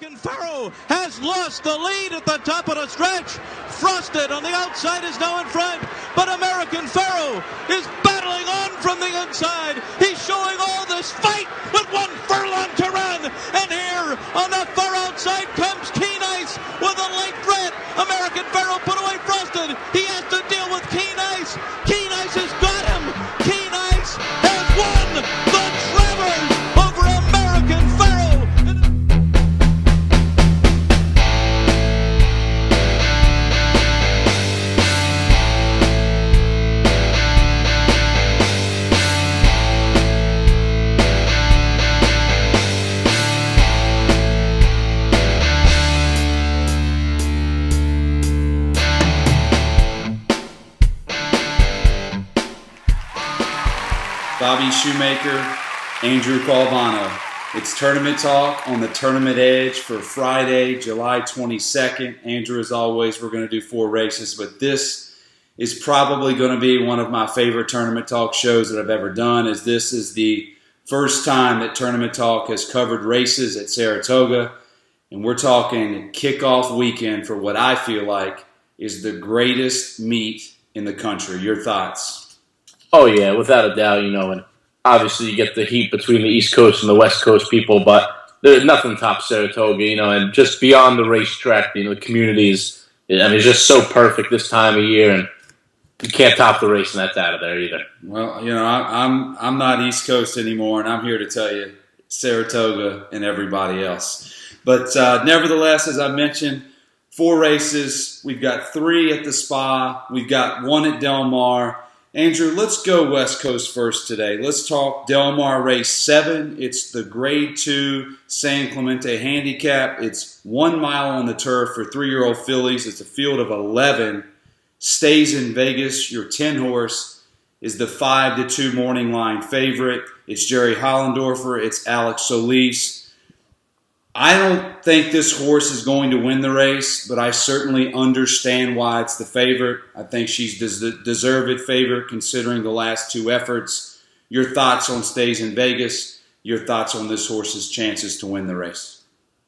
American Pharoah has lost the lead at the top of the stretch. Frosted on the outside is now in front, but American Pharoah is battling on from the inside. He's showing all this fight with 1 furlong to run, and here on the far outside comes Keen Ice with a late threat. American Pharoah put away Frosted. He has to deal with Keen Ice. Keen Ice has got him. Keen Ice has won the Travers over American Pharoah. Bobby Shoemaker, Andrew Calvano. It's Tournament Talk on the Tournament Edge for Friday, July 22nd. Andrew, as always, we're going to do 4 races, but this is probably going to be one of my favorite Tournament Talk shows that I've ever done, as this is the first time that Tournament Talk has covered races at Saratoga, and we're talking kickoff weekend for what I feel like is the greatest meet in the country. Your thoughts? Oh, yeah, without a doubt, and obviously you get the heat between the East Coast and the West Coast people, but there's nothing tops Saratoga, and just beyond the racetrack, the communities, it's just so perfect this time of year, and you can't top the race and that's out of there either. Well, I'm not East Coast anymore, and I'm here to tell you Saratoga and everybody else. But nevertheless, as I mentioned, 4 races. We've got 3 at the Spa. We've got 1 at Del Mar. Andrew, let's go West Coast first today. Let's talk Del Mar Race 7. It's the Grade 2 San Clemente Handicap. It's 1 mile on the turf for 3-year-old fillies. It's a field of 11. Stays in Vegas. Your 10 horse is the 5-2 morning line favorite. It's Jerry Hollendorfer. It's Alex Solis. I don't think this horse is going to win the race, but I certainly understand why it's the favorite. I think she's deserved favorite considering the last 2 efforts. Your thoughts on Stays in Vegas? Your thoughts on this horse's chances to win the race?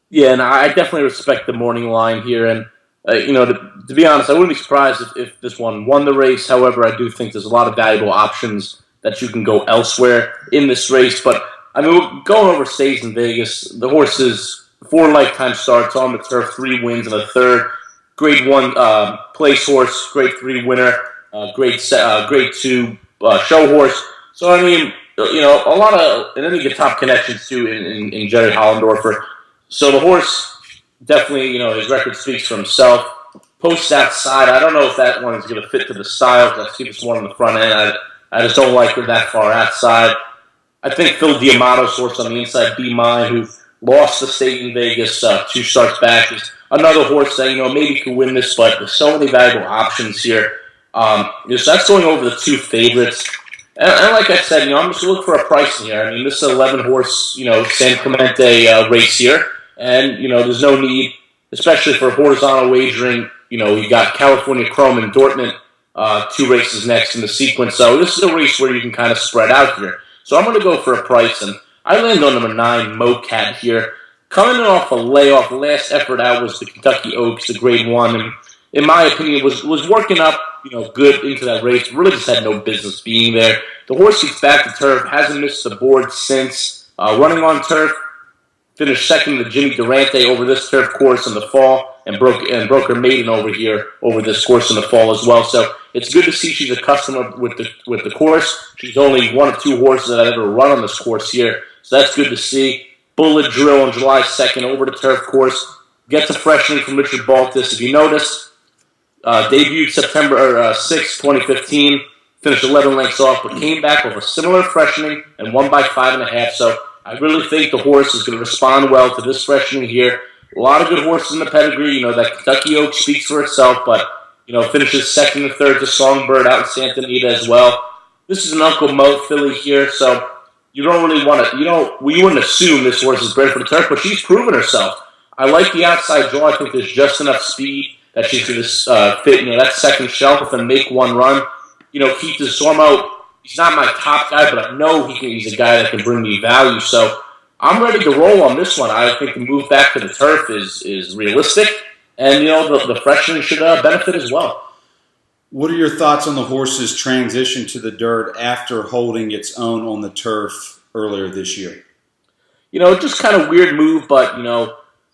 Yeah, and I definitely respect the morning line here. And, to be honest, I wouldn't be surprised if this one won the race. However, I do think there's a lot of valuable options that you can go elsewhere in this race. But we're going over Stays in Vegas. The horse is 4 lifetime starts on the turf, 3 wins and a third. Grade 1 place horse, Grade 3 winner, Grade 2 show horse. So, a lot of, and then you get top connections too in Jerry Hollendorfer. So the horse definitely, his record speaks for himself. Post outside, I don't know if that one is going to fit to the style. I see this one on the front end. I just don't like her that far outside. I think Phil Diamato's horse on the inside, Be Mine, who lost the state in Vegas 2 starts back, is another horse that, maybe could win this, but there's so many valuable options here. So that's going over the 2 favorites. And like I said, I'm just looking for a price here. This is an 11-horse, San Clemente race here. And, there's no need, especially for horizontal wagering. You got California Chrome and Dortmund, 2 races next in the sequence. So this is a race where you can kind of spread out here. So I'm going to go for a price, and I land on number 9, Mocat here. Coming off a layoff, last effort out was the Kentucky Oaks, the Grade 1, and in my opinion was working up, good into that race. Really just had no business being there. The horse gets back to turf, hasn't missed the board since. Running on turf, finished second to Jimmy Durante over this turf course in the fall, and broke her maiden over here over this course in the fall as well. So it's good to see she's a customer with the course. She's only one of 2 horses that I've ever run on this course here. So that's good to see. Bullet Drill on July 2nd over the turf course. Gets a freshening from Richard Baltus. If you noticed, debuted September 6, 2015. Finished 11 lengths off, but came back with a similar freshening and won by 5.5. So I really think the horse is going to respond well to this freshening here. A lot of good horses in the pedigree. That Kentucky Oak speaks for itself, but, finishes 2nd and 3rd to Songbird out in Santa Anita as well. This is an Uncle Mo filly here, so you don't really want to, we wouldn't assume this horse is bred for the turf, but she's proven herself. I like the outside draw. I think there's just enough speed that she's going to fit, that second shelf and make one run. Keith DeSormo, he's not my top guy, but I know he's a guy that can bring me value. So I'm ready to roll on this one. I think the move back to the turf is realistic, and the freshening should benefit as well. What are your thoughts on the horse's transition to the dirt after holding its own on the turf earlier this year? Just kind of weird move, but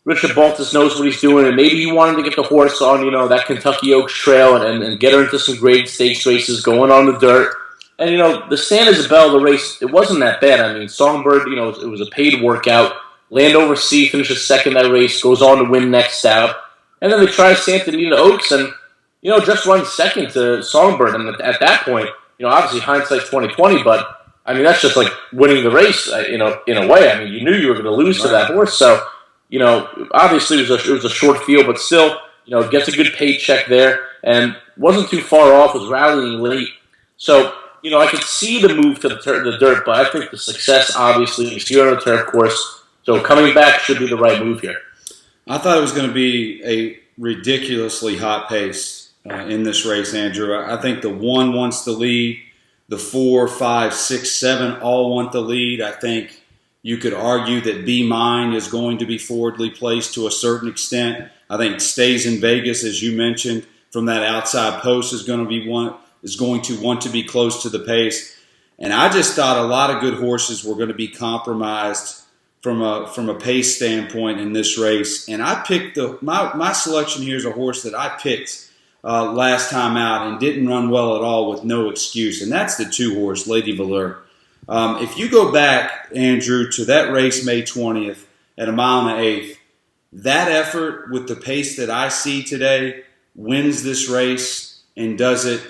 Richard Baltas knows what he's doing, and maybe he wanted to get the horse on that Kentucky Oaks Trail and get her into some grade stakes races going on the dirt. And the San Isabel, the race, it wasn't that bad. I mean, Songbird, it was a paid workout. Landover C finishes second that race, goes on to win next out, and then they try Santa Anita Oaks and just runs second to Songbird. And at that point, obviously hindsight's 20/20, but I mean that's just like winning the race, in a way. I mean, you knew you were going to lose to that horse, so obviously it was a short field, but still, gets a good paycheck there and wasn't too far off. Was rallying late, so I could see the move to the dirt, but I think the success obviously is here on the turf course. So coming back should be the right move here. I thought it was going to be a ridiculously hot pace in this race, Andrew. I think the 1 wants the lead, the 4, 5, 6, 7 all want the lead. I think you could argue that Be Mine is going to be forwardly placed to a certain extent. I think Stays in Vegas, as you mentioned, from that outside post is going to want to be close to the pace. And I just thought a lot of good horses were going to be compromised from a pace standpoint in this race. And I picked my selection here is a horse that I picked last time out and didn't run well at all with no excuse, and that's the 2-horse, Lady Valeur. If you go back, Andrew, to that race May 20th at 1 1/8, that effort with the pace that I see today wins this race and does it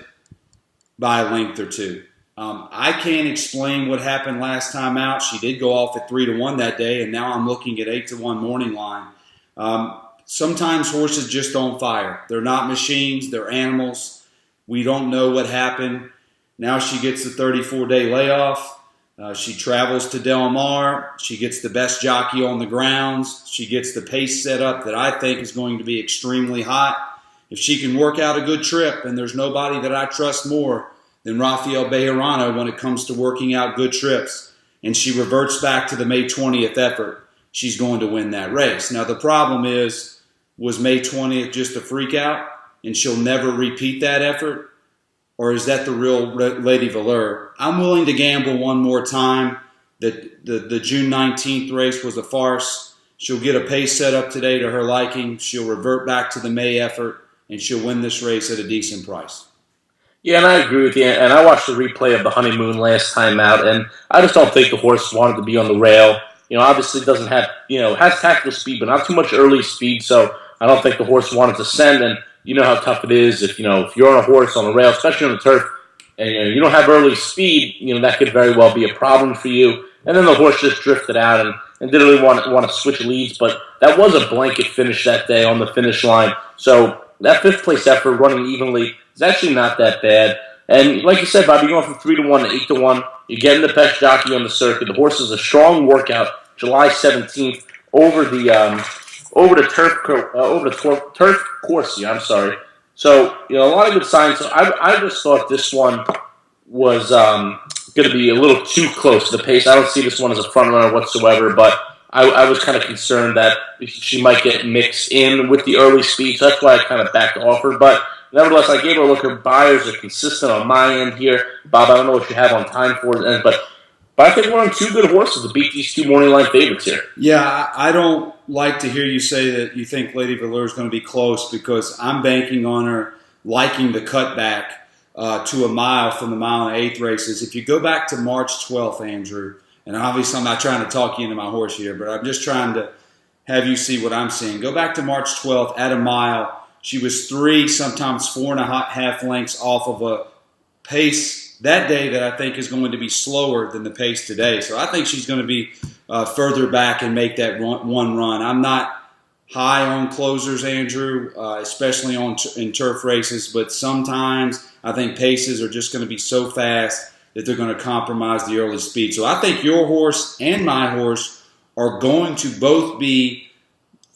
by a length or two. I can't explain what happened last time out. She did go off at 3-1 that day, and now I'm looking at 8-1 morning line. Sometimes horses just don't fire. They're not machines. They're animals. We don't know what happened. Now she gets the 34-day layoff. She travels to Del Mar. She gets the best jockey on the grounds. She gets the pace set up that I think is going to be extremely hot. If she can work out a good trip, and there's nobody that I trust more than Rafael Bejarano when it comes to working out good trips, and she reverts back to the May 20th effort, she's going to win that race. Now, the problem is, was May 20th just a freak out, and she'll never repeat that effort? Or is that the real Lady Valeur? I'm willing to gamble one more time that the June 19th race was a farce. She'll get a pace set up today to her liking. She'll revert back to the May effort, and she'll win this race at a decent price. Yeah, and I agree with you. And I watched the replay of the honeymoon last time out, and I just don't think the horse wanted to be on the rail. Obviously doesn't have, has tactical speed, but not too much early speed. So I don't think the horse wanted to send. And you know how tough it is if you're on a horse on the rail, especially on the turf, and you don't have early speed. That could very well be a problem for you. And then the horse just drifted out and didn't really want to switch leads. But that was a blanket finish that day on the finish line. So that 5th place effort running evenly is actually not that bad. And like you said, Bobby, you're going from 3-1 to 8-1. You're getting the best jockey on the circuit. The horse is a strong workout. July 17th over the turf course. I'm sorry. So a lot of good signs. So I just thought this one was going to be a little too close to the pace. I don't see this one as a front runner whatsoever, but I was kind of concerned that she might get mixed in with the early speed, so that's why I kind of backed off her. But nevertheless, I gave her a look. Her buyers are consistent on my end here. Bob, I don't know what you have on time for it, but I think we're on 2 good horses to beat these 2 morning line favorites here. Yeah, I don't like to hear you say that you think Lady Valeur is going to be close, because I'm banking on her liking the cutback to a mile from the 1 1/8 races. If you go back to March 12th, Andrew, and obviously I'm not trying to talk you into my horse here, but I'm just trying to have you see what I'm seeing. Go back to March 12th at a mile. She was 3, sometimes 4.5 lengths off of a pace that day that I think is going to be slower than the pace today. So I think she's going to be further back and make that one run. I'm not high on closers, Andrew, especially in turf races, but sometimes I think paces are just going to be so fast that they're going to compromise the early speed. So I think your horse and my horse are going to both be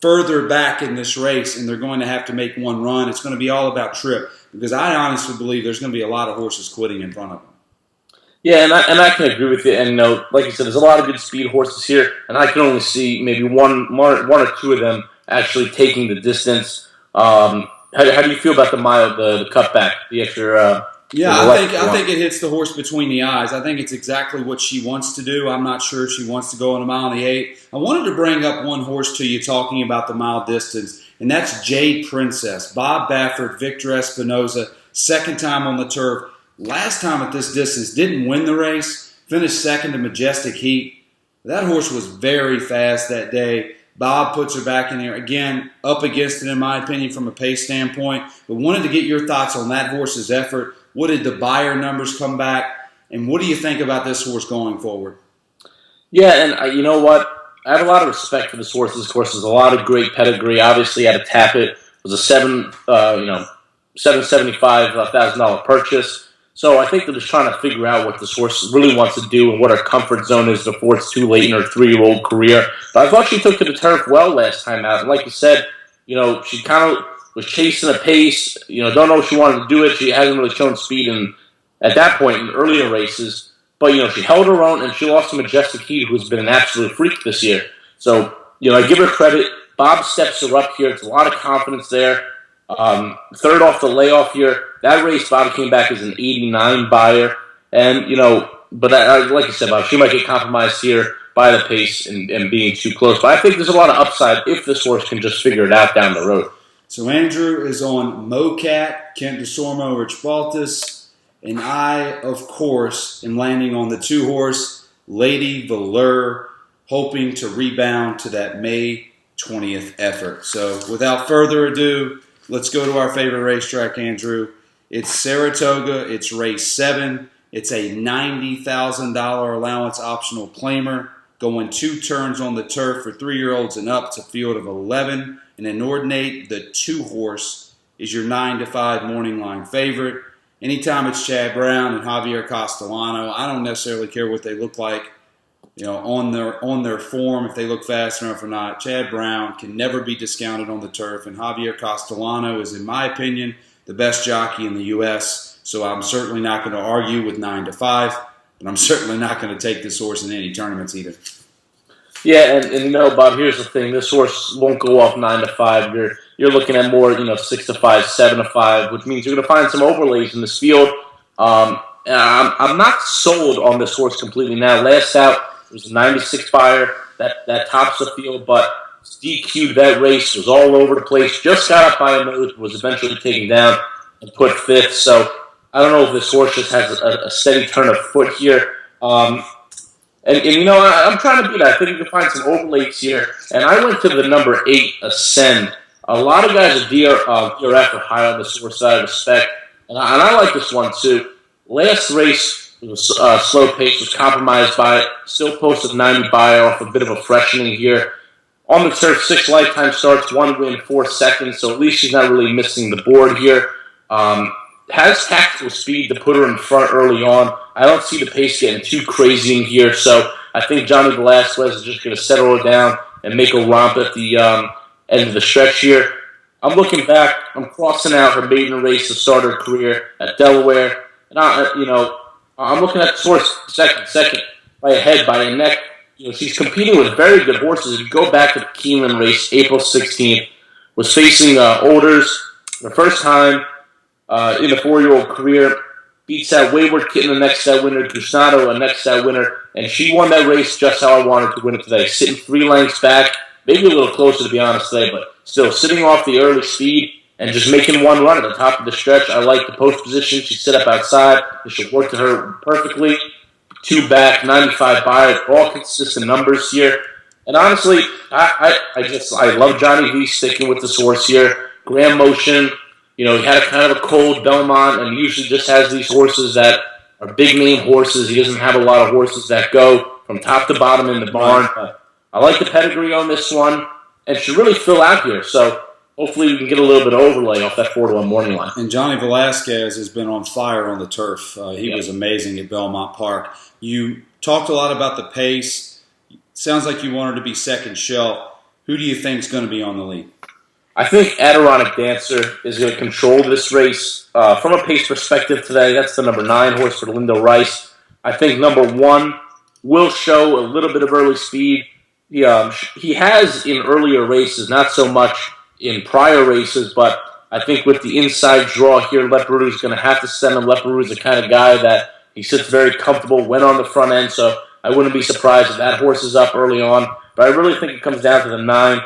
further back in this race, and they're going to have to make one run. It's going to be all about trip, because I honestly believe there's going to be a lot of horses quitting in front of them. Yeah, and I can agree with you. And like you said, there's a lot of good speed horses here, and I can only see maybe one or two of them actually taking the distance. How do you feel about the mile, the cutback, the extra? Yeah, I think it hits the horse between the eyes. I think it's exactly what she wants to do. I'm not sure if she wants to go on a mile and the 8. I wanted to bring up one horse to you talking about the mile distance, and that's Jade Princess. Bob Baffert, Victor Espinoza, second time on the turf. Last time at this distance, didn't win the race, finished second to Majestic Heat. That horse was very fast that day. Bob puts her back in there. Again, up against it, in my opinion, from a pace standpoint. But wanted to get your thoughts on that horse's effort. What did the buyer numbers come back? And what do you think about this horse going forward? Yeah, and you know what? I have a lot of respect for this horse. This horse has a lot of great pedigree. Obviously, had to tap it. It was a $775,000 purchase. So I think they're just trying to figure out what this horse really wants to do and what her comfort zone is before it's too late in her 3-year-old career. But I thought she took to the turf well last time out. And like you said, she kind of was chasing a pace. Don't know if she wanted to do it. She hasn't really shown speed at that point in earlier races. But, she held her own, and she lost to Majestic Heat, who's been an absolute freak this year. So, I give her credit. Bob steps her up here. It's a lot of confidence there. Third off the layoff here. That race, Bob came back as an 89 buyer. And, but like you said, Bob, she might get compromised here by the pace and being too close. But I think there's a lot of upside if this horse can just figure it out down the road. So Andrew is on Mocat, Kent DeSormo, Rich Baltus. And I, of course, am landing on the 2-horse, Lady Valeur, hoping to rebound to that May 20th effort. So without further ado, let's go to our favorite racetrack, Andrew. It's Saratoga. It's race 7. It's a $90,000 allowance optional claimer, going 2 turns on the turf for 3-year-olds and up to field of 11. And Inordinate, the 2-horse, is your 9-5 morning line favorite. Anytime it's Chad Brown and Javier Castellano, I don't necessarily care what they look like, on their form, if they look fast enough or not. Chad Brown can never be discounted on the turf, and Javier Castellano is, in my opinion, the best jockey in the U.S., so I'm certainly not going to argue with 9-5, and I'm certainly not going to take this horse in any tournaments either. Yeah, and Bob, here's the thing. This horse won't go off 9-5. You're looking at more, 6-5, 7-5, which means you're going to find some overlays in this field. I'm not sold on this horse completely now. Last out, it was a 96 buyer. That tops the field, but DQ'd that race. Was all over the place. Just got up by a nose, was eventually taken down and put 5th. So I don't know if this horse just has a steady turn of foot here. I'm trying to beat it. I think you can find some overlays here. And I went to the number 8, Ascend. A lot of guys at DRF are high on this horse that I respect. And I like this one, too. Last race was slow pace, was compromised by it. Still posted 90 buyer off a bit of a freshening here. On the turf, 6 lifetime starts, 1 win, 4 seconds. So at least she's not really missing the board here. Has tactical speed to put her in front early on. I don't see the pace getting too crazy in here, so I think Johnny Velasquez is just going to settle her down and make a romp at the end of the stretch here. I'm looking back. I'm crossing out her maiden race to start her career at Delaware. And I'm looking at this horse second by a head, by a neck. She's competing with very good horses. If you go back to the Keeneland race, April 16th, was facing Olders the first time in a 4-year-old career. Beats out Wayward Kitten, the next set winner, Gusnado, a next set winner, and she won that race just how I wanted to win it today. Sitting 3 lengths back, maybe a little closer to be honest today, but still sitting off the early speed and just making one run at the top of the stretch. I like the post position. She set up outside. It should work to her perfectly. 2 back, 95 buyer, all consistent numbers here. And honestly, I love Johnny V sticking with this horse here. Graham Motion. He had a kind of a cold Belmont and usually just has these horses that are big-name horses. He doesn't have a lot of horses that go from top to bottom in the barn. I like the pedigree on this one and should really fill out here. So hopefully we can get a little bit of overlay off that 4-1 morning line. And Johnny Velasquez has been on fire on the turf. He was amazing at Belmont Park. You talked a lot about the pace. Sounds like you wanted to be second shelf. Who do you think is going to be on the lead? I think Adirondack Dancer is going to control this race. From a pace perspective today, that's the number 9 horse for Lindo Rice. I think number 1 will show a little bit of early speed. He has in earlier races, not so much in prior races, but I think with the inside draw here, Leparoux is going to have to send him. Leparoux is the kind of guy that he sits very comfortable, went on the front end, so I wouldn't be surprised if that horse is up early on. But I really think it comes down to the 9.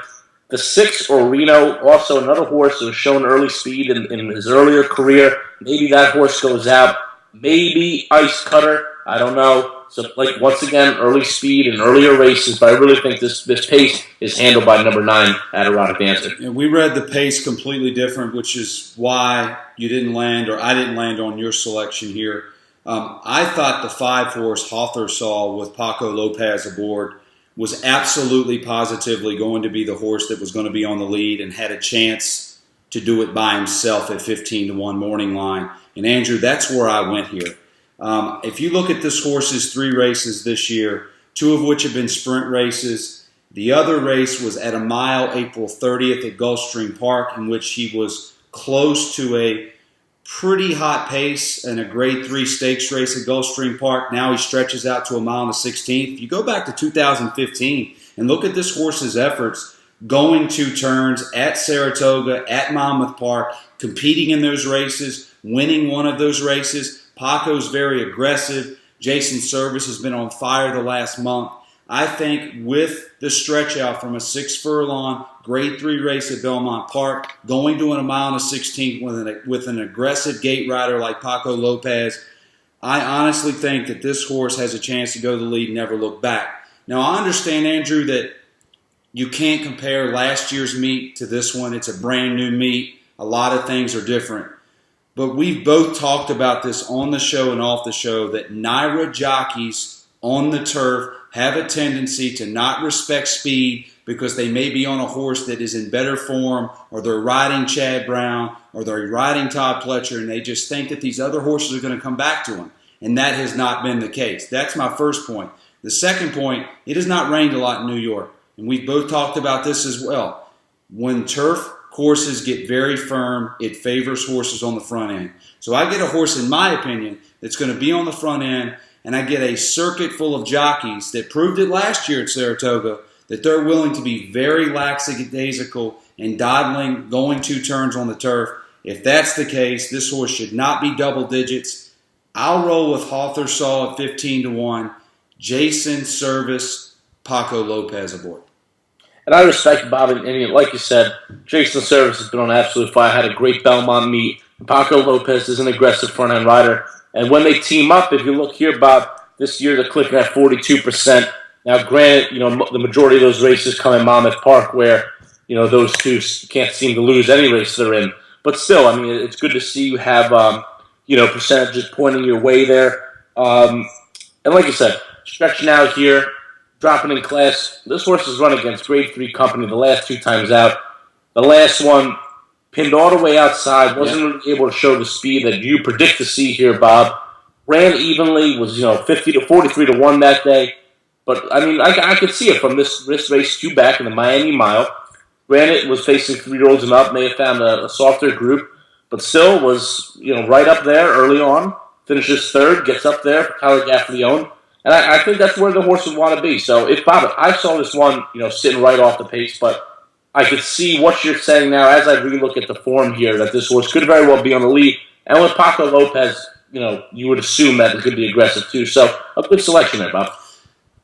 The 6, Orino, also another horse that was shown early speed in his earlier career. Maybe that horse goes out. Maybe Ice Cutter. I don't know. So, once again, early speed in earlier races, but I really think this pace is handled by number 9, Adirondack Dancer. And we read the pace completely different, which is why you didn't land, or I didn't land on your selection here. I thought the 5 horse Hawthorsaw with Paco Lopez aboard was absolutely positively going to be the horse that was going to be on the lead and had a chance to do it by himself at 15-1 morning line. And Andrew, that's where I went here. If you look at this horse's 3 races this year, 2 of which have been sprint races, the other race was at a mile April 30th at Gulfstream Park, in which he was close to a pretty hot pace in a grade 3 stakes race at Gulfstream Park. Now he stretches out to a mile and a 16th. If you go back to 2015 and look at this horse's efforts going 2 turns at Saratoga, at Monmouth Park, competing in those races, winning one of those races. Paco's very aggressive. Jason Service has been on fire the last month. I think with the stretch out from a 6 furlong grade 3 race at Belmont Park, going to a mile and a 16th with an aggressive gate rider like Paco Lopez, I honestly think that this horse has a chance to go to the lead and never look back. Now, I understand, Andrew, that you can't compare last year's meet to this one. It's a brand new meet. A lot of things are different. But we've both talked about this on the show and off the show, that NYRA jockeys on the turf have a tendency to not respect speed because they may be on a horse that is in better form, or they're riding Chad Brown, or they're riding Todd Pletcher, and they just think that these other horses are going to come back to them. And that has not been the case. That's my first point. The second point, it has not rained a lot in New York. And we've both talked about this as well. When turf courses get very firm, it favors horses on the front end. So I get a horse, in my opinion, that's going to be on the front end, and I get a circuit full of jockeys that proved it last year at Saratoga, that they're willing to be very lackadaisical and dawdling, going 2 turns on the turf. If that's the case, this horse should not be double digits. I'll roll with Hawthorsaw at 15-1, Jason Service, Paco Lopez aboard. And I respect Bob, and like you said, Jason Service has been on absolute fire, had a great Belmont meet. Paco Lopez is an aggressive front-end rider. And when they team up, if you look here, Bob, this year they're clicking at 42%. Now, granted, the majority of those races come in Monmouth Park, where, those two can't seem to lose any race they're in. But still, I mean, it's good to see you have, percentages pointing your way there. And like I said, stretching out here, dropping in class. This horse has run against grade 3 company the last 2 times out. The last one pinned all the way outside, wasn't really able to show the speed that you predict to see here, Bob. Ran evenly, was 50 to 43-1 that day. But I mean, I could see it from this race 2 back in the Miami Mile. Granted, was facing 3-year-olds and up, may have found a softer group, but still was right up there early on. Finishes 3rd, gets up there for Tyler Gaffalione. And I think that's where the horse would want to be. So if Bob, I saw this one, sitting right off the pace, but I could see what you're saying now as I relook at the form here, that this horse could very well be on the lead. And with Paco Lopez, you would assume that it could be aggressive too. So a good selection there, Bob.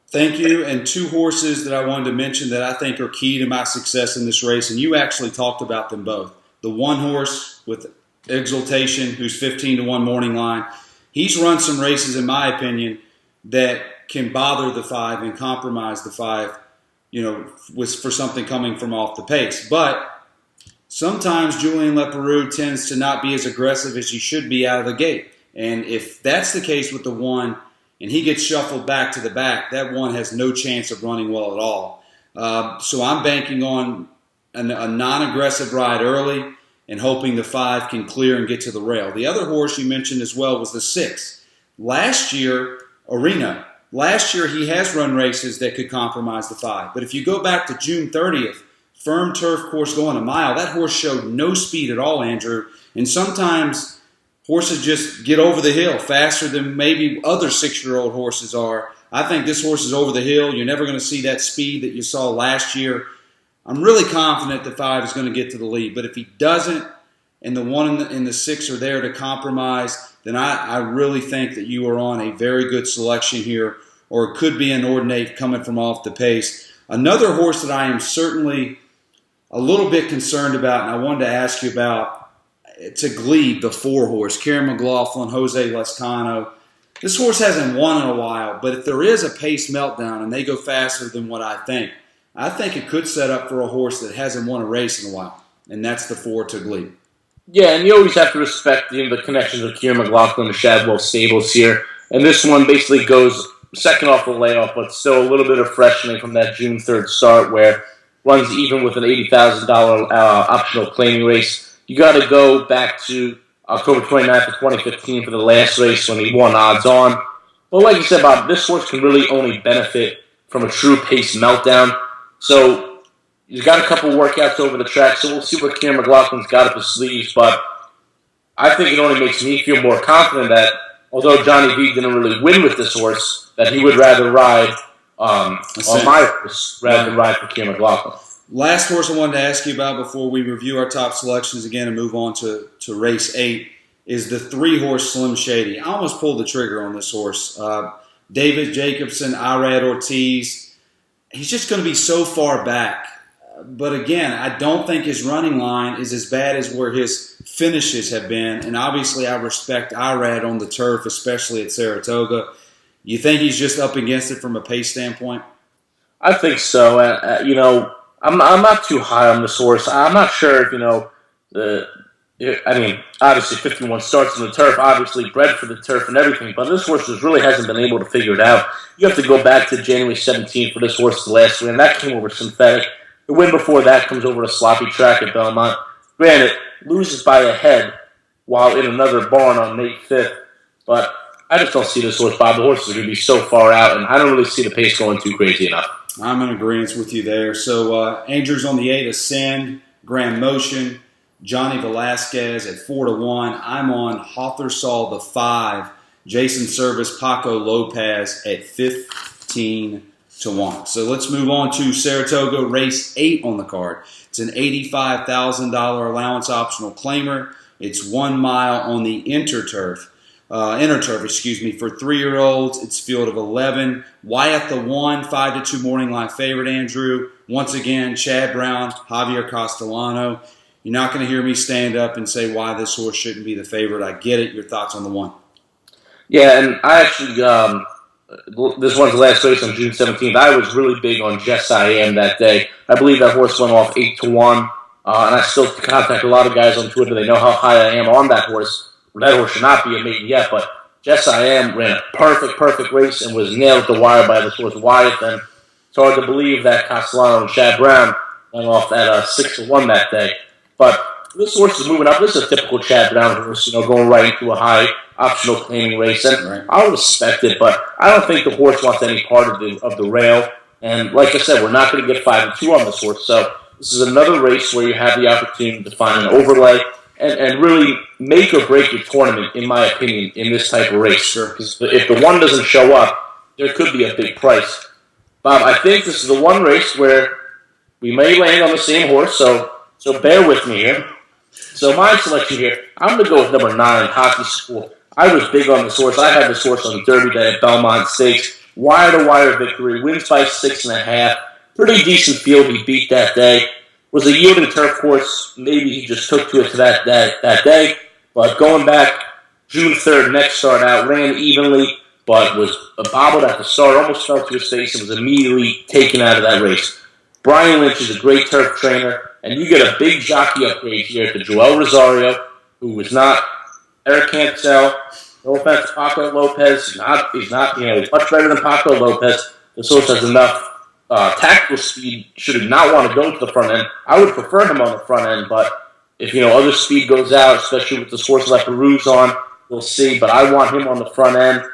Thank you. And 2 horses that I wanted to mention that I think are key to my success in this race, and you actually talked about them both. The 1 horse with Exultation, who's 15-1 morning line. He's run some races, in my opinion, that can bother the 5 and compromise the 5, for something coming from off the pace. But sometimes Julien Leparoux tends to not be as aggressive as he should be out of the gate. And if that's the case with the 1, and he gets shuffled back to the back, that 1 has no chance of running well at all. So I'm banking on a non-aggressive ride early and hoping the 5 can clear and get to the rail. The other horse you mentioned as well was the 6. Last year, Arena. Last year, he has run races that could compromise the 5. But if you go back to June 30th, firm turf course going a mile, that horse showed no speed at all, Andrew. And sometimes horses just get over the hill faster than maybe other 6-year-old horses are. I think this horse is over the hill. You're never going to see that speed that you saw last year. I'm really confident the 5 is going to get to the lead. But if he doesn't, and the 1 and the 6 are there to compromise, then I really think that you are on a very good selection here, or it could be an Ordinate coming from off the pace. Another horse that I am certainly a little bit concerned about, and I wanted to ask you about, to Glebe, the 4 horse, Kieran McLaughlin, Jose Lezcano. This horse hasn't won in a while, but if there is a pace meltdown and they go faster than what I think it could set up for a horse that hasn't won a race in a while, and that's the 4 to Glebe. Yeah, and you always have to respect the connections of Kieran McLaughlin and Shadwell Stables here. And this one basically goes second off the layoff, but still a little bit of freshening from that June 3rd start where runs even with an $80,000 optional claiming race. You got to go back to October 29th of 2015 for the last race when he won odds on. But like you said, Bob, this horse can really only benefit from a true pace meltdown. So he's got a couple workouts over the track, so we'll see what Kieran McLaughlin's got up his sleeves. But I think it only makes me feel more confident that, although Johnny V didn't really win with this horse, that he would rather ride on my horse rather than ride for Kieran McLaughlin. Last horse I wanted to ask you about before we review our top selections again and move on to race 8 is the 3-horse Slim Shady. I almost pulled the trigger on this horse. David Jacobson, Irad Ortiz. He's just going to be so far back. But again, I don't think his running line is as bad as where his finishes have been. And obviously I respect Irad on the turf, especially at Saratoga. You think he's just up against it from a pace standpoint? I think so. I'm not too high on this horse. I'm not sure if, obviously 51 starts on the turf, obviously bred for the turf and everything, but this horse just really hasn't been able to figure it out. You have to go back to January 17th for this horse's last win. That came over synthetic. The win before that comes over a sloppy track at Belmont. Granted, loses by a head while in another barn on May 5th, but I just don't see this horse, Bob. The horse is going to be so far out, and I don't really see the pace going too crazy enough. I'm in agreement with you there. So Andrews on the 8, Ascend, Grand Motion, Johnny Velasquez at 4 to 1. I'm on Hawthersall the 5, Jason Service, Paco Lopez at 15 to 1. So let's move on to Saratoga race 8 on the card. It's an $85,000 allowance optional claimer. It's 1 mile on the interturf, for 3-year-olds. It's field of 11. Wyatt the 1, 5 to 2 morning line favorite, Andrew. Once again, Chad Brown, Javier Castellano. You're not going to hear me stand up and say why this horse shouldn't be the favorite. I get it. Your thoughts on the 1? Yeah, and I actually, this one's the last race on June 17th. I was really big on Jess I Am that day. I believe that horse went off 8 to 1, and I still contact a lot of guys on Twitter. They know how high I am on that horse. That horse should not be a maiden yet, but Jess I Am ran a perfect race and was nailed at the wire by this horse Wyatt. And it's hard to believe that Castellano and Chad Brown went off at 6 to 1 that day. But this horse is moving up. This is a typical Chad Brown horse, going right into a high optional claiming race. And I'll respect it, but I don't think the horse wants any part of the rail. And like I said, we're not going to get 5 to 2 on this horse. So this is another race where you have the opportunity to find an overlay and really make or break your tournament, in my opinion, in this type of race. Sure. Because if the 1 doesn't show up, there could be a big price. Bob, I think this is the one race where we may land on the same horse, so bear with me here. So my selection here, I'm going to go with number 9, Hockey School. I was big on this horse. I had this horse on the Derby Day at Belmont Stakes. Wire-to-wire victory, wins by 6.5. Pretty decent field he beat that day. Was a yielding turf course. Maybe he just took to it that day. But going back, June 3rd, next start out, ran evenly, but was bobbled at the start, almost fell to his face, and was immediately taken out of that race. Brian Lynch is a great turf trainer, and you get a big jockey upgrade here to Joel Rosario, who was not Eric Cantel. No offense to Paco Lopez. He's much better than Paco Lopez. This horse has enough tactical speed should he not want to go to the front end. I would prefer him on the front end, but if other speed goes out, especially with this horse like Peru's on, we'll see. But I want him on the front end.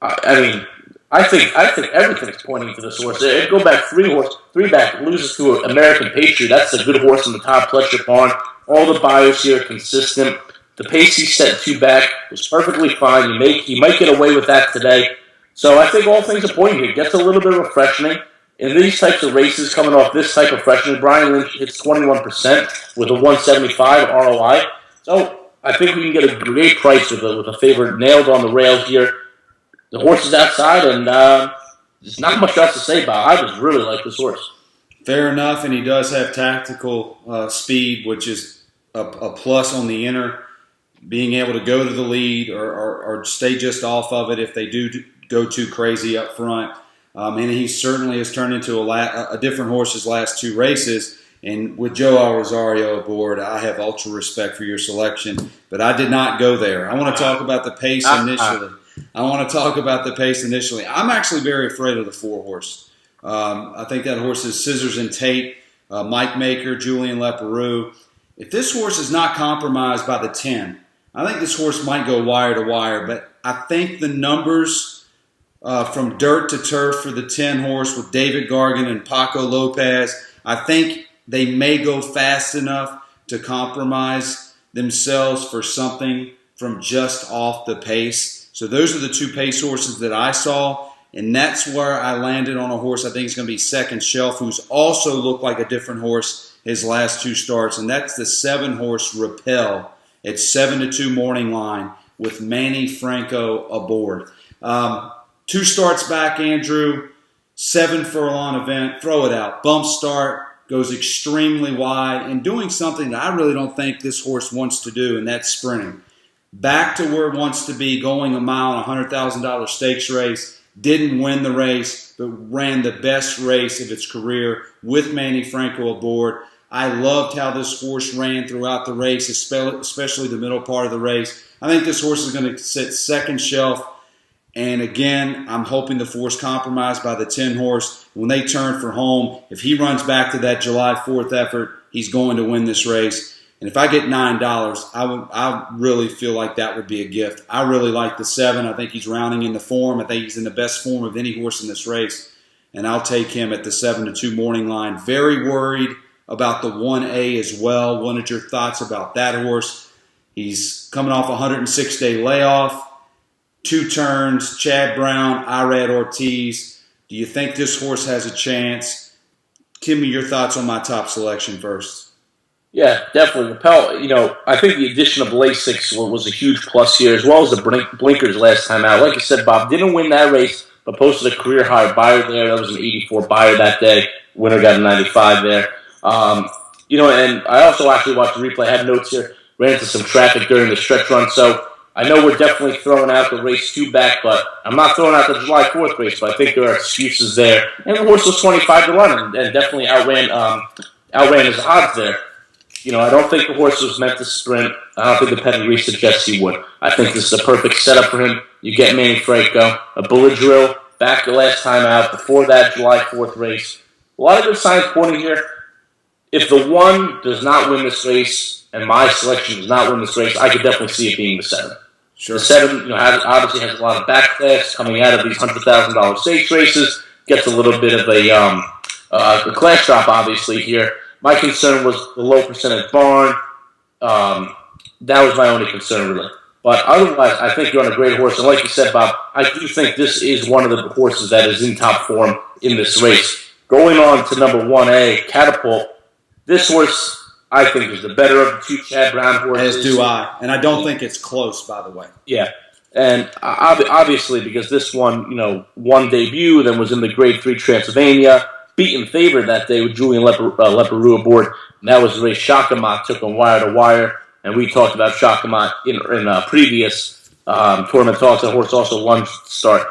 I think everything is pointing to this horse. It'd go back 3 back, loses to an American Patriot. That's a good horse in the top Pletcher barn. All the bios here are consistent. The pace he set 2 back was perfectly fine. He might get away with that today. So I think all things are pointing here. Gets a little bit of a freshening. In these types of races, coming off this type of freshening, Brian Lynch hits 21% with a 175 ROI. So I think we can get a great price with a favorite nailed on the rails here. The horse is outside, and there's not much else to say about it. I just really like this horse. Fair enough, and he does have tactical speed, which is a plus on the inner. Being able to go to the lead or stay just off of it if they do go too crazy up front. And he certainly has turned into a different horse his last 2 races. And with Joel Rosario aboard, I have ultra respect for your selection. But I did not go there. I want to talk about the pace initially. I'm actually very afraid of the 4 horse. I think that horse is Scissors and Tate, Mike Maker, Julian Leparoux. If this horse is not compromised by the 10, I think this horse might go wire to wire. But I think the numbers from dirt to turf for the 10 horse with David Gargan and Paco Lopez, I think they may go fast enough to compromise themselves for something from just off the pace. So those are the 2 pace horses that I saw, and that's where I landed on a horse I think is going to be second shelf, who's also looked like a different horse his last 2 starts, and that's the 7 horse Repel at 7-2 morning line with Manny Franco aboard. 2 starts back, Andrew, 7 furlong event, throw it out. Bump start, goes extremely wide, and doing something that I really don't think this horse wants to do, and that's sprinting. Back to where it wants to be, going a mile in a $100,000 stakes race. Didn't win the race, but ran the best race of its career with Manny Franco aboard. I loved how this horse ran throughout the race, especially the middle part of the race. I think this horse is going to sit second shelf. And again, I'm hoping the 4's compromised by the 10 horse. When they turn for home, if he runs back to that July 4th effort, he's going to win this race. And if I get $9, I really feel like that would be a gift. I really like the 7. I think he's rounding into form. I think he's in the best form of any horse in this race. And I'll take him at the 7-2 morning line. Very worried about the 1A as well. What are your thoughts about that horse? He's coming off a 106-day layoff. 2 turns, Chad Brown, Irad Ortiz. Do you think this horse has a chance? Give me your thoughts on my top selection first. Yeah, definitely. Repel, I think the addition of Lasix was a huge plus here, as well as the blinkers last time out. Like you said, Bob, didn't win that race, but posted a career-high buyer there. That was an 84 buyer that day. Winner got a 95 there. And I also actually watched the replay. I had notes here. Ran into some traffic during the stretch run, so I know we're definitely throwing out the race 2 back, but I'm not throwing out the July 4th race, but I think there are excuses there. And the horse was 25 to 1 and definitely outran his odds there. I don't think the horse was meant to sprint. I don't think the pedigree suggests he would. I think this is a perfect setup for him. You get Manny Franco, a bullet drill, back the last time out, before that July 4th race. A lot of good signs pointing here. If the 1 does not win this race, and my selection does not win this race, I could definitely see it being the 7. Sure. The 7, obviously has a lot of back class coming out of these $100,000 stakes races. Gets a little bit of a class drop, obviously, here. My concern was the low percentage barn. That was my only concern, really. But otherwise, I think you're on a great horse. And like you said, Bob, I do think this is one of the horses that is in top form in this race. Going on to number 1A, Catapult. This horse, I think, is the better of the 2 Chad Brown horses. As do I. And I don't think it's close, by the way. Yeah. And obviously, because this one, won debut, then was in the Grade 3 Transylvania, beaten favorite that day with Julian Leparoux aboard. And that was the race Shakamat took on wire to wire. And we talked about Shakamat in previous tournament talks. The horse also won start.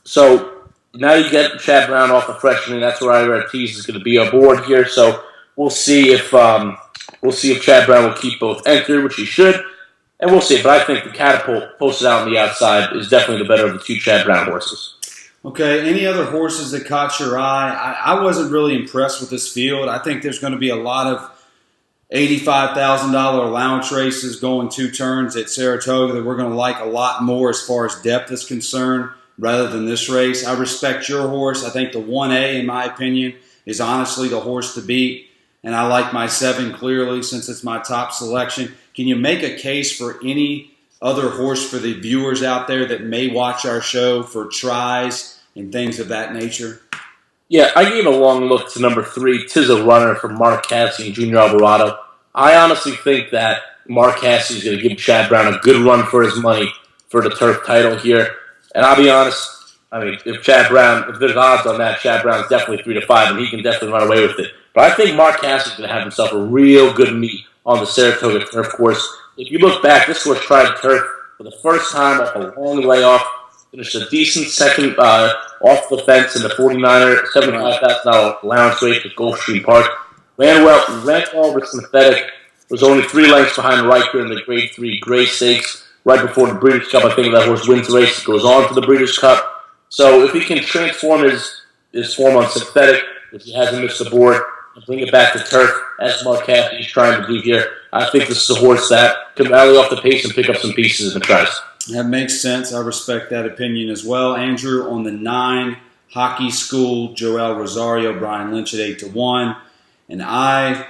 So now you get Chad Brown off of freshening. That's where Irad Ortiz is going to be aboard here. So we'll see if Chad Brown will keep both entered, which he should. And we'll see. But I think the Catapult posted out on the outside is definitely the better of the 2 Chad Brown horses. Okay, any other horses that caught your eye? I wasn't really impressed with this field. I think there's going to be a lot of $85,000 allowance races going 2 turns at Saratoga that we're going to like a lot more as far as depth is concerned rather than this race. I respect your horse. I think the 1A, in my opinion, is honestly the horse to beat. and I like my 7 clearly since it's my top selection. Can you make a case for any other horse for the viewers out there that may watch our show for tries and things of that nature? Yeah, I gave a long look to number 3, Tis a Runner from Mark Cassidy and Junior Alvarado. I honestly think that Mark Cassidy is going to give Chad Brown a good run for his money for the turf title here. And I'll be honest, I mean, if there's odds on that, Chad Brown's definitely 3-5, and he can definitely run away with it. But I think Mark Cassidy's going to have himself a real good meet on the Saratoga turf course. If you look back, this horse tried turf for the first time off a long layoff, finished a decent second off the fence in the 49er, $75,000 allowance race at Gulfstream Park. Ran well with Synthetic. Was only 3 lengths behind Riker in the Grade 3 Gray Stakes right before the Breeders' Cup. I think that horse wins the race, goes on to the Breeders' Cup. So if he can transform his form on Synthetic, if he hasn't missed the board, and bring it back to turf, as Mark Cassidy's trying to do here, I think this is a horse that can rally off the pace and pick up some pieces in the tries. That makes sense. I respect that opinion as well. Andrew, on the 9, Hockey School, Joel Rosario, Brian Lynch at 8-1. And I,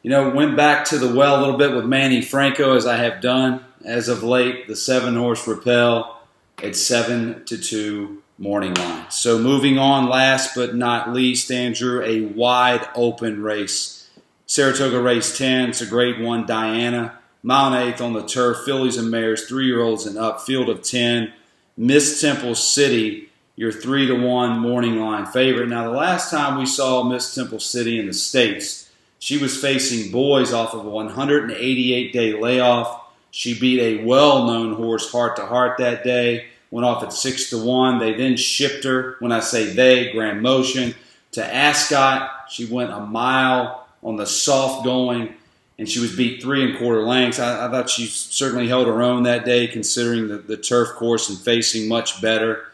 went back to the well a little bit with Manny Franco, as I have done as of late. The 7-horse Rappel at 7-2 morning line. So moving on, last but not least, Andrew, a wide open race. Saratoga race 10. It's a Grade 1 Diana. Mile and 1/8 on the turf. Fillies and mares, 3-year-olds and up. Field of 10. Miss Temple City, your 3-1 morning line favorite. Now, the last time we saw Miss Temple City in the States, she was facing boys off of a 188-day layoff. She beat a well-known horse Heart to Heart that day. Went off at 6-1. They then shipped her, when I say they, Grand Motion, to Ascot. She went a mile on the soft going, and she was beat 3 1/4 lengths. I thought she certainly held her own that day, considering the turf course and facing much better.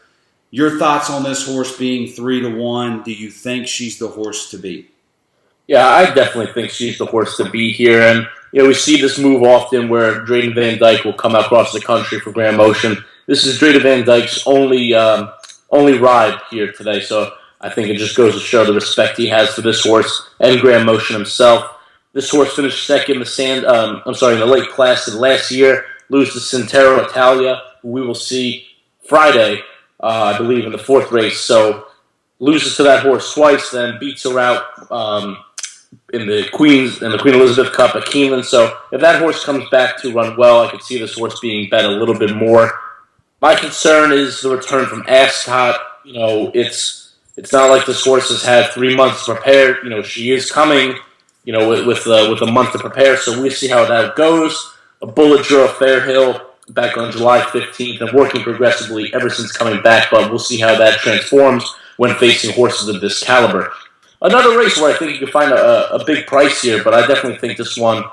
Your thoughts on this horse being 3-1? Do you think she's the horse to beat? Yeah, I definitely think she's the horse to beat here. And we see this move often where Drayden Van Dyke will come across the country for Grand Motion. This is Drayden Van Dyke's only ride here today, so I think it just goes to show the respect he has for this horse and Grand Motion himself. This horse finished second in the late Placid last year, lose to Sintero Italia, who we will see Friday, I believe, in the 4th race. So loses to that horse twice, then beats her out in the Queen Elizabeth Cup at Keeneland. So if that horse comes back to run well, I could see this horse being bet a little bit more. My concern is the return from Ascot. It's not like this horse has had 3 months to prepare. She is coming, with a month to prepare. So we'll see how that goes. A Bullet Draw Fairhill back on July 15th and working progressively ever since coming back. But we'll see how that transforms when facing horses of this caliber. Another race where I think you can find a big price here, but I definitely think this one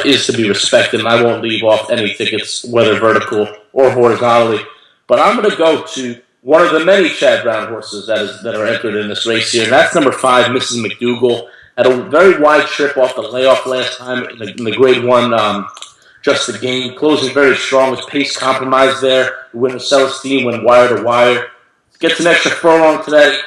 is to be respected, and I won't leave off any tickets, whether vertical or horizontally. But I'm going to go to one of the many Chad Brown horses that are entered in this race here, and that's number 5, Mrs. McDougal. Had a very wide trip off the layoff last time in the Grade 1 Just the Game. Closing very strong, was pace compromised there. The winner, Celestine, went wire to wire. Gets an extra furlong today.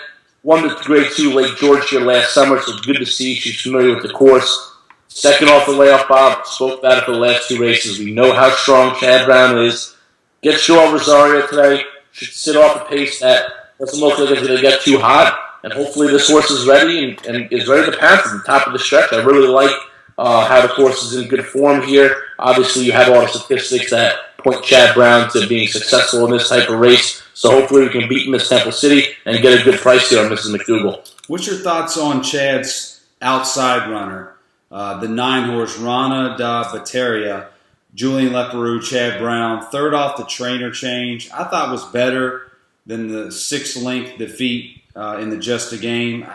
Won the Grade 2 Lake George here last summer, so it's good to see she's familiar with the course. Second off the layoff, Bob. Spoke about it for the last 2 races. We know how strong Chad Brown is. Gets Joel Rosario today. Should sit off a pace that doesn't look like it's going to get too hot. And hopefully this horse is ready and is ready to pass at the top of the stretch. I really like how the horse is in good form here. Obviously, you have all the statistics that point Chad Brown to being successful in this type of race. So hopefully we can beat Miss Temple City and get a good price here on Mrs. McDougal. What's your thoughts on Chad's outside runner, the 9-horse Rana da Bateria, Julian Leparoux, Chad Brown, third off the trainer change? I thought was better than the 6-length defeat in the Just a Game.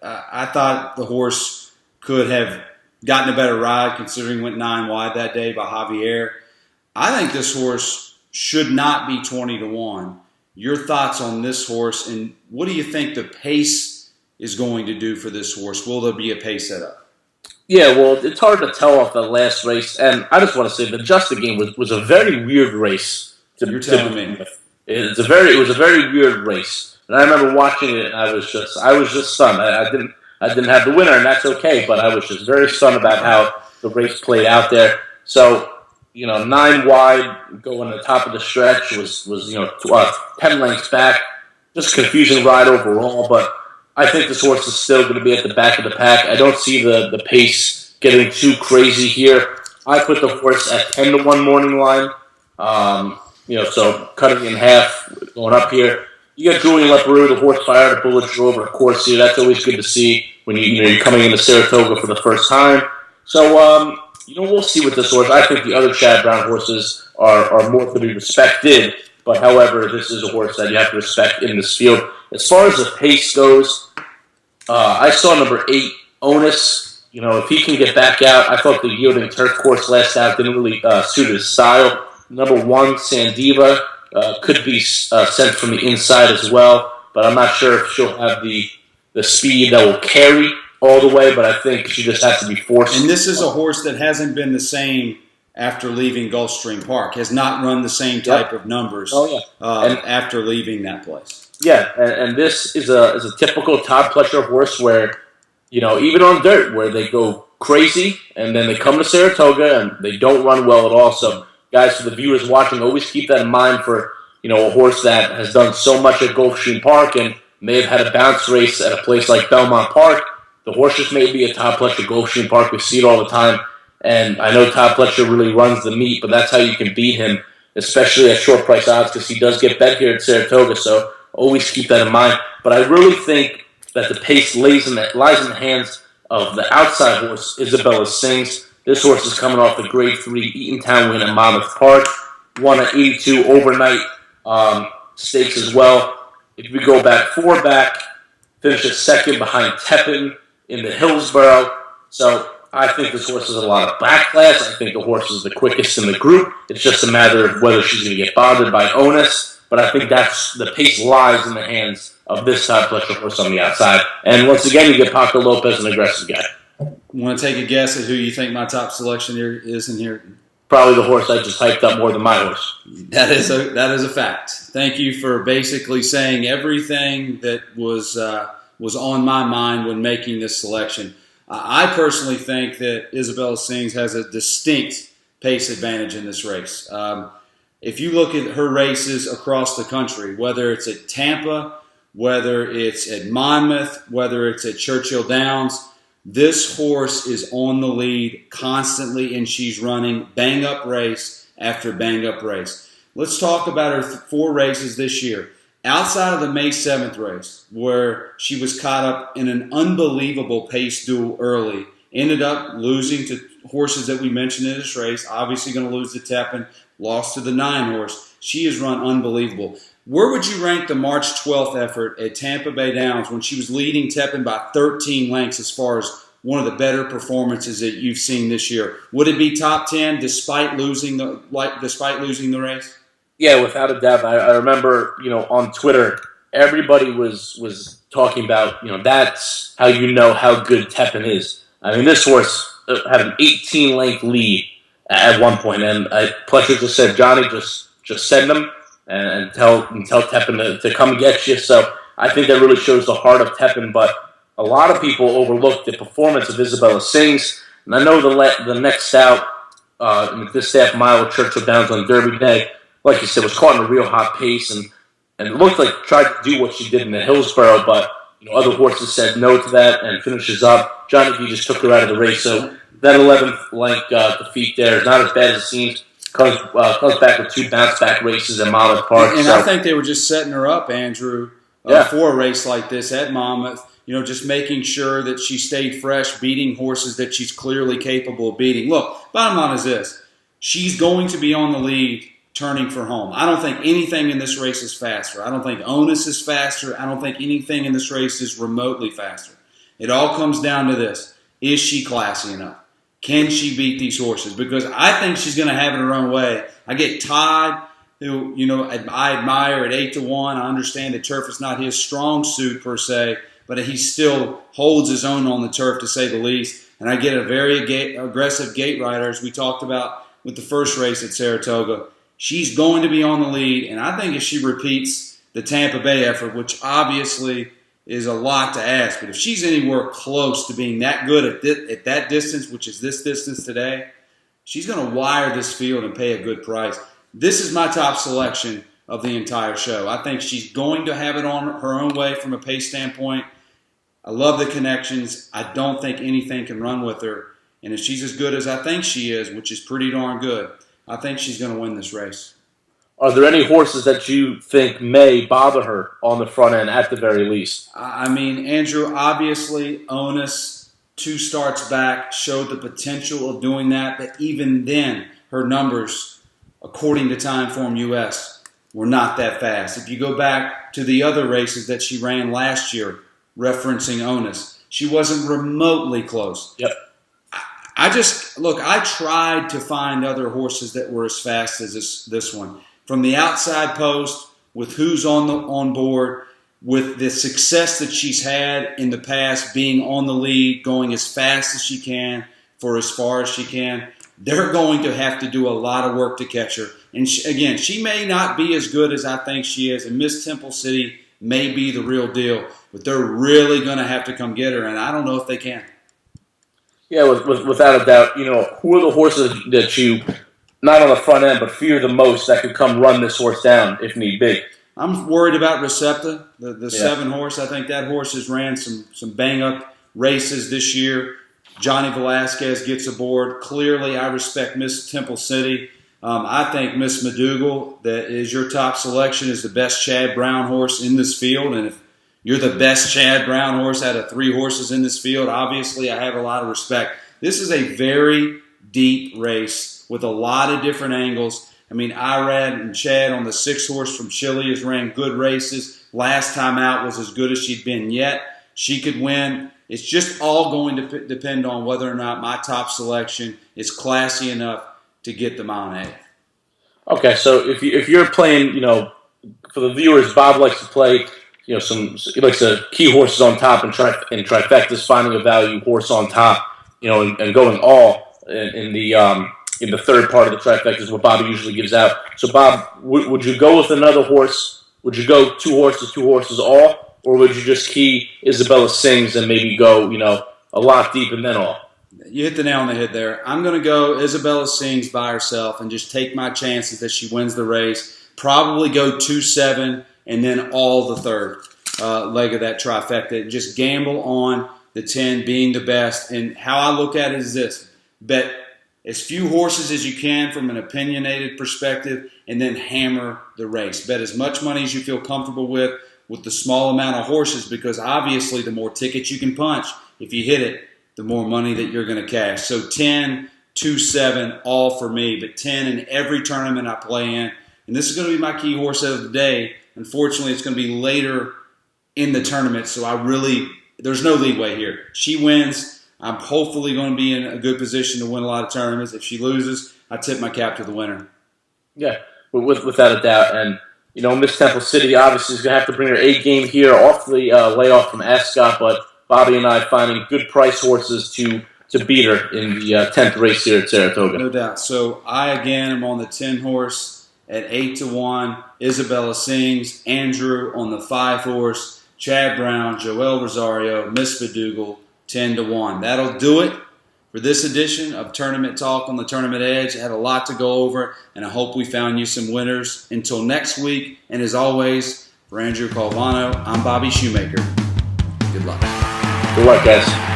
I thought the horse could have gotten a better ride, considering went 9 wide that day by Javier. I think this horse should not be 20-1. Your thoughts on this horse, and what do you think the pace is going to do for this horse? Will there be a pace setup? Yeah, well, it's hard to tell off the last race, and I just want to say the Just a Game was a very weird race. You're telling me. It was a very weird race. And I remember watching it, and I was just stunned. I didn't have the winner, and that's okay. But I was just very stunned about how the race played out there. So, 9 wide going to the top of the stretch was 10 lengths back. Just a confusing ride overall, but I think this horse is still going to be at the back of the pack. I don't see the pace getting too crazy here. I put the horse at 10-1 morning line. So cutting in half, going up here. You got Julian Leparoux, the horse fired a bullet drove over a course here. That's always good to see when you're coming into Saratoga for the first time. So we'll see with this horse. I think the other Chad Brown horses are more to be respected. But however, this is a horse that you have to respect in this field. As far as the pace goes, I saw number 8, Onus. If he can get back out, I thought the Yielding Turf course last out didn't really suit his style. Number 1, Sandiva, could be sent from the inside as well, but I'm not sure if she'll have the speed that will carry all the way, but I think she just has to be forced. And this is a horse that hasn't been the same after leaving Gulfstream Park, has not run the same type of numbers after leaving that place. Yeah, and this is a typical Todd Pletcher horse where, even on dirt, where they go crazy, and then they come to Saratoga, and they don't run well at all. So, guys, for the viewers watching, always keep that in mind for, a horse that has done so much at Gulfstream Park and may have had a bounce race at a place like Belmont Park. The horse just may be a Todd Pletcher Gulfstream Park. We see it all the time. And I know Todd Pletcher really runs the meet, but that's how you can beat him, especially at short price odds, because he does get bet here at Saratoga. So always keep that in mind. But I really think that the pace lies in the hands of the outside horse, Isabella Sings. This horse is coming off the Grade 3 Eatontown win at Monmouth Park. Won an 82 overnight stakes as well. If we go back 4 back, finishes second behind Tepin in the Hillsborough. So I think this horse has a lot of back class. I think the horse is the quickest in the group. It's just a matter of whether she's going to get bothered by Onus. But I think that's the pace lies in the hands of this Todd Pletcher horse on the outside. And once again, you get Paco Lopez, an aggressive guy. Want to take a guess at who you think my top selection here is in here? Probably the horse I just hyped up more than my horse. That is a fact. Thank you for basically saying everything that was on my mind when making this selection. I personally think that Isabella Sings has a distinct pace advantage in this race. If you look at her races across the country, whether it's at Tampa, whether it's at Monmouth, whether it's at Churchill Downs, this horse is on the lead constantly, and she's running bang-up race after bang-up race. Let's talk about her 4 races this year. Outside of the May 7th race, where she was caught up in an unbelievable pace duel early, ended up losing to horses that we mentioned in this race, obviously going to lose to Tepin, lost to the 9 horse. She has run unbelievable. Where would you rank the March 12th effort at Tampa Bay Downs when she was leading Tepin by 13 lengths as far as one of the better performances that you've seen this year? Would it be top 10 despite losing the race? Yeah, without a doubt. I remember, on Twitter, everybody was talking about, that's how you know how good Tepin is. I mean, this horse had an 18-length lead at one point, and Pletcher just said, Johnny, just send him and tell Tepin to come get you. So I think that really shows the heart of Tepin, but a lot of people overlooked the performance of Isabella Sings, and I know the next out in the Distaff Mile at Churchill Downs on Derby Day, like you said, was caught in a real hot pace, and it looked like tried to do what she did in the Hillsborough, but other horses said no to that and finishes up. Johnny V just took her out of the race, so that 11th length defeat there is not as bad as it seems. Comes back with 2 bounce-back races at Monmouth Park. And I think they were just setting her up, Andrew, for a race like this at Monmouth. Just making sure that she stayed fresh, beating horses that she's clearly capable of beating. Look, bottom line is this. She's going to be on the lead turning for home. I don't think anything in this race is faster. I don't think Onus is faster. I don't think anything in this race is remotely faster. It all comes down to this. Is she classy enough? Can she beat these horses? Because I think she's going to have it her own way. I get Todd, who, I admire at 8-1. I understand that turf is not his strong suit per se, but he still holds his own on the turf, to say the least. And I get a very aggressive gate rider, as we talked about with the first race at Saratoga. She's going to be on the lead, and I think if she repeats the Tampa Bay effort, which obviously is a lot to ask. But if she's anywhere close to being that good at that distance, which is this distance today, she's going to wire this field and pay a good price. This is my top selection of the entire show. I think she's going to have it on her own way from a pace standpoint. I love the connections. I don't think anything can run with her. And if she's as good as I think she is, which is pretty darn good, I think she's going to win this race. Are there any horses that you think may bother her on the front end at the very least? I mean, Andrew, obviously, Onus, 2 starts back, showed the potential of doing that. But even then, her numbers, according to Timeform US, were not that fast. If you go back to the other races that she ran last year, referencing Onus, she wasn't remotely close. Yep. I tried to find other horses that were as fast as this one. From the outside post, with who's on board, with the success that she's had in the past, being on the lead, going as fast as she can for as far as she can, they're going to have to do a lot of work to catch her. And she may not be as good as I think she is, and Miss Temple City may be the real deal, but they're really going to have to come get her, and I don't know if they can. Yeah, without a doubt. Who are the horses that you, not on the front end, but fear the most that could come run this horse down if need be? I'm worried about Recepta, the 7 horse. I think that horse has ran some bang-up races this year. Johnny Velasquez gets aboard. Clearly, I respect Miss Temple City. I think Miss McDougal, that is your top selection, is the best Chad Brown horse in this field. And if you're the best Chad Brown horse out of 3 horses in this field, obviously I have a lot of respect. This is a very deep race with a lot of different angles. I mean, Irad and Chad on the 6 horse from Chile has ran good races. Last time out was as good as she'd been yet. She could win. It's just all going to depend on whether or not my top selection is classy enough to get the Mount A. Okay, so if you're playing, for the viewers, Bob likes to play, he likes to key horses on top and trifectas, finding a value horse on top, and going all in the third part of the trifecta is what Bobby usually gives out. So, Bob, would you go with another horse? Would you go 2 horses all, or would you just key Isabella Sings and maybe go, a lot deep and then all? You hit the nail on the head there. I'm going to go Isabella Sings by herself and just take my chances that she wins the race. Probably go 2-7 and then all the third leg of that trifecta. Just gamble on the 10 being the best. And how I look at it is this: bet as few horses as you can from an opinionated perspective, and then hammer the race. Bet as much money as you feel comfortable with the small amount of horses, because obviously the more tickets you can punch, if you hit it, the more money that you're going to cash. So 10, 2-7, all for me, but 10 in every tournament I play in. And this is going to be my key horse of the day. Unfortunately, it's going to be later in the tournament, so there's no leeway here. She wins, I'm hopefully going to be in a good position to win a lot of tournaments. If she loses, I tip my cap to the winner. Yeah, without a doubt. And, Miss Temple City obviously is going to have to bring her A game here off the layoff from Ascot, but Bobby and I finding good price horses to beat her in the 10th race here at Saratoga. No doubt. So I, again, am on the 10 horse at 8-1. Isabella Sings. Andrew on the 5 horse. Chad Brown, Joel Rosario, Miss McDougal, 10-1. That'll do it for this edition of Tournament Talk on the Tournament Edge. I had a lot to go over, and I hope we found you some winners. Until next week, and as always, for Andrew Calvano, I'm Bobby Shoemaker. Good luck. Good luck, guys.